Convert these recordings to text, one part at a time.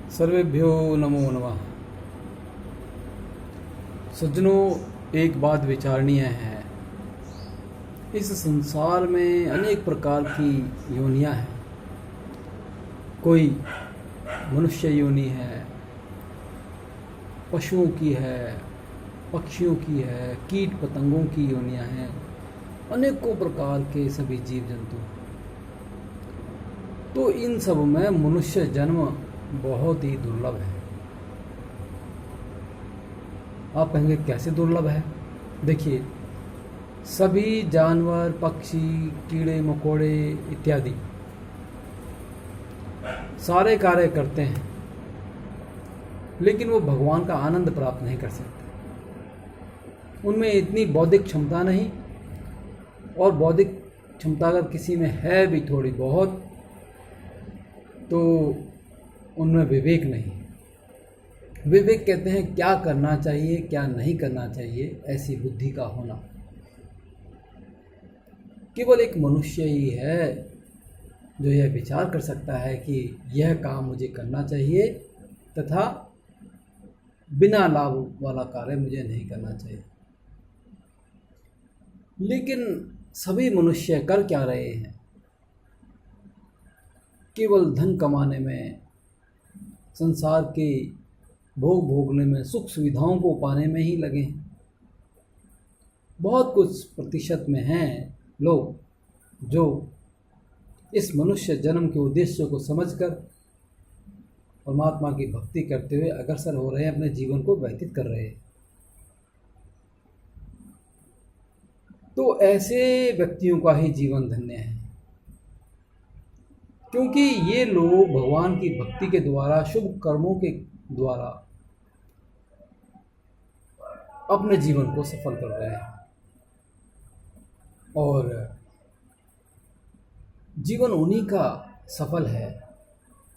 सर्वेभ्यो नमो नमः। सज्जनों, एक बात विचारणीय है। इस संसार में अनेक प्रकार की योनियां हैं। कोई मनुष्य योनि है, पशुओं की है, पक्षियों की है, कीट पतंगों की योनियां हैं, अनेकों प्रकार के सभी जीव जंतु। तो इन सब में मनुष्य जन्म बहुत ही दुर्लभ है। आप कहेंगे कैसे दुर्लभ है? देखिए, सभी जानवर, पक्षी, कीड़े मकोड़े इत्यादि सारे कार्य करते हैं, लेकिन वो भगवान का आनंद प्राप्त नहीं कर सकते। उनमें इतनी बौद्धिक क्षमता नहीं, और बौद्धिक क्षमता अगर किसी में है भी थोड़ी बहुत, तो उनमें विवेक नहीं। विवेक कहते हैं क्या करना चाहिए, क्या नहीं करना चाहिए, ऐसी बुद्धि का होना। केवल एक मनुष्य ही है जो यह विचार कर सकता है कि यह काम मुझे करना चाहिए तथा बिना लाभ वाला कार्य मुझे नहीं करना चाहिए। लेकिन सभी मनुष्य कर क्या रहे हैं? केवल धन कमाने में, संसार के भोग भोगने में, सुख सुविधाओं को पाने में ही लगे हैं। बहुत कुछ प्रतिशत में हैं लोग जो इस मनुष्य जन्म के उद्देश्य को समझकर परमात्मा की भक्ति करते हुए अग्रसर हो रहे हैं, अपने जीवन को व्यतीत कर रहे हैं। तो ऐसे व्यक्तियों का ही जीवन धन्य है, क्योंकि ये लोग भगवान की भक्ति के द्वारा, शुभ कर्मों के द्वारा अपने जीवन को सफल कर रहे हैं, और जीवन उन्हीं का सफल है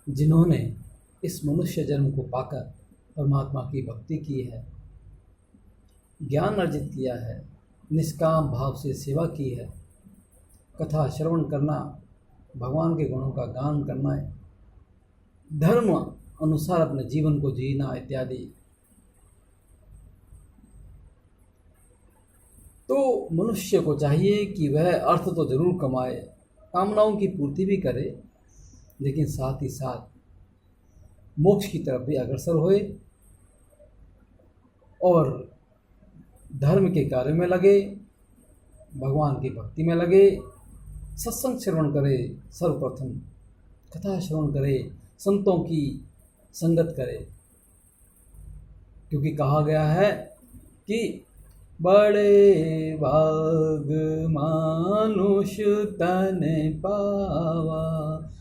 जिन्होंने इस मनुष्य जन्म को पाकर परमात्मा की भक्ति की है, ज्ञान अर्जित किया है, निष्काम भाव से सेवा की है, कथा श्रवण करना, भगवान के गुणों का गान करना है, धर्म अनुसार अपने जीवन को जीना इत्यादि। तो मनुष्य को चाहिए कि वह अर्थ तो जरूर कमाए, कामनाओं की पूर्ति भी करे, लेकिन साथ ही साथ मोक्ष की तरफ भी अग्रसर होए और धर्म के कार्य में लगे, भगवान की भक्ति में लगे, सत्संग श्रवण करे, सर्वप्रथम कथा श्रवण करे, संतों की संगत करे। क्योंकि कहा गया है कि बड़े भाग मानुष तन पावा,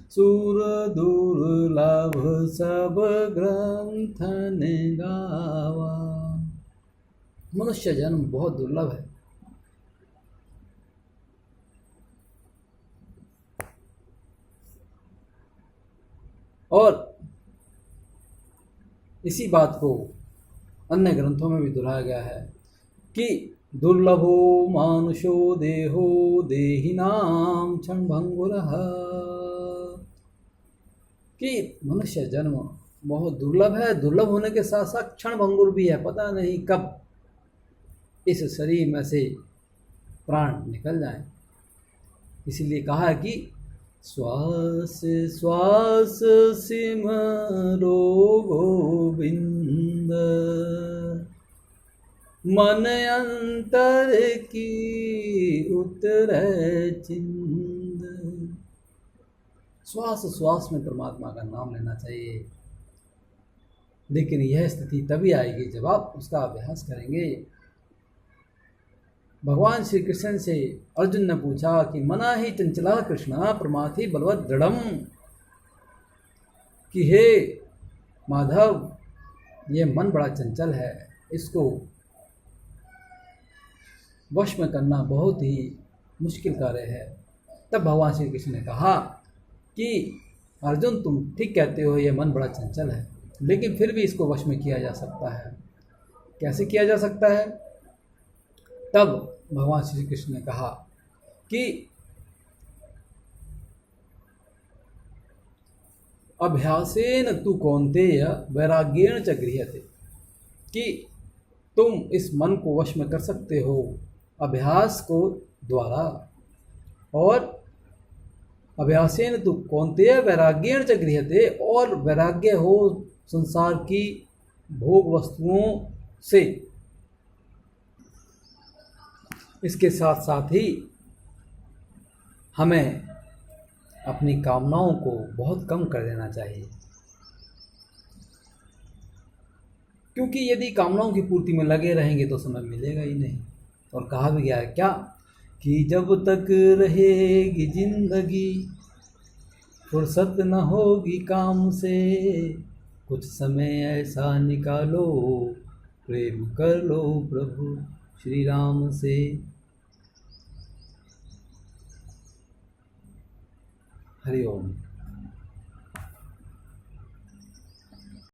सुर दुर्लभ सब ग्रंथन गावा। मनुष्य जन्म बहुत दुर्लभ है। और इसी बात को अन्य ग्रंथों में भी दोहराया गया है कि दुर्लभो मानुषो देहो देहिनाम क्षणभंगुरः, कि मनुष्य जन्म बहुत दुर्लभ है। दुर्लभ होने के साथ साथ क्षणभंगुर भी है। पता नहीं कब इस शरीर में से प्राण निकल जाए। इसीलिए कहा है कि श्वास श्वास सिमरो गोविंद, मन अंतर की उतरे चिंद। श्वास श्वास में परमात्मा का नाम लेना चाहिए, लेकिन यह स्थिति तभी आएगी जब आप उसका अभ्यास करेंगे। भगवान श्री कृष्ण से अर्जुन ने पूछा कि मना ही चंचला कृष्णा प्रमाथि बलवत दृढ़म, कि हे माधव, ये मन बड़ा चंचल है, इसको वश में करना बहुत ही मुश्किल कार्य है। तब भगवान श्री कृष्ण ने कहा कि अर्जुन, तुम ठीक कहते हो, ये मन बड़ा चंचल है, लेकिन फिर भी इसको वश में किया जा सकता है। कैसे किया जा सकता है? तब भगवान श्री कृष्ण ने कहा कि अभ्यासेन तु कौन्तेय वैराग्येण च गृह्यते, कि तुम इस मन को वश में कर सकते हो अभ्यास को द्वारा। और अभ्यासेन तु कौन्तेय वैराग्येण च गृह्यते, और वैराग्य हो संसार की भोग वस्तुओं से। इसके साथ साथ ही हमें अपनी कामनाओं को बहुत कम कर देना चाहिए, क्योंकि यदि कामनाओं की पूर्ति में लगे रहेंगे तो समय मिलेगा ही नहीं। और कहा भी गया है क्या, कि जब तक रहेगी जिंदगी फुर्सत न होगी काम से, कुछ समय ऐसा निकालो प्रेम कर लो प्रभु श्री राम से। हरि ओम।